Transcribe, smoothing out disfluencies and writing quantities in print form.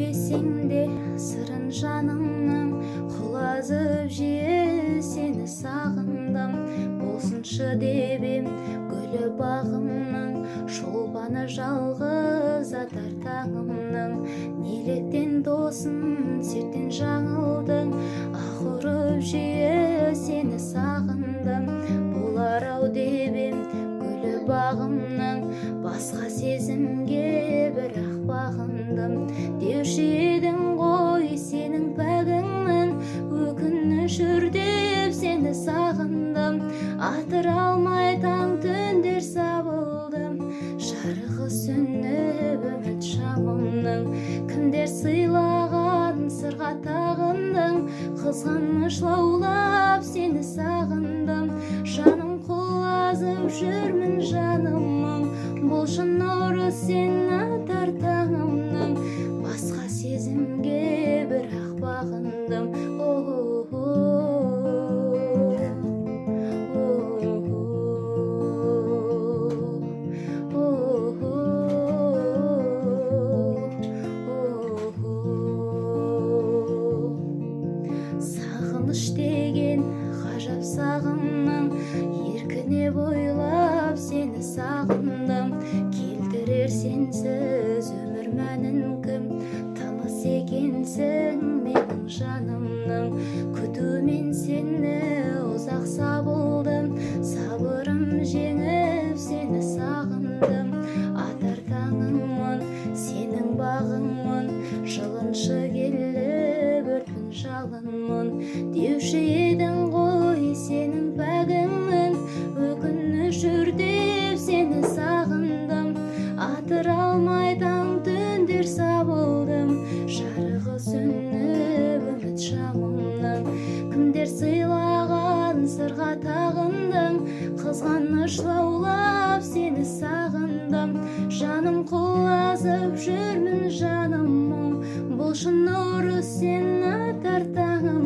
Bilbesең де сырын жанымның, құлазып жиі сені сағындым. Болсыншы деп ем гүлі бағымның, шолпаны жалғыз атар таңымның. Неліктен досым серттен жаңылдың, ақ ұрып жиі сені сағындым. Болар-ау деп ем гүлі бағымның, басқа сезімге бірақ бағындым. Деуші едің ғой сенің пәгіңмін, өкініш деп сені сағындым. Атыра алмай таң түндер сабылдым, жарығы сөніп үміт шамымның. Кімдер сыйлаған сырға тағындың, қызғаныш лаулап сені сағындым. Жаным құлазып жүрмін жанымның, бұл шын орыс сен атар таңымның. Басқа сезімге бірақ бағындым. Сағыныш деген ғажап сағымның, еркіне бойлап сені сағындым. Келтірер сенсіз өмір мәнін кім, тыныс екенсің менің жанымның. Күтумен сені ұзақ сабылдым, сабырым жеңіп сені сағындым. Атар таңыңмын, сенің бағыңмын, жылыншы келіп өрпін жалынмын. Деуші едің ғой сенің пәгіңмін, өкініш деп сені сағындым. Атыра алмай таң түндер сабылдым, жарығы сөніп үміт шамымның. Кімдер сыйлаған сырға тағындың, қызғаныш лаулап сені сағындым. Жаным құлазып жүрмін жанымның, бұл шын орыс сен атар таңым.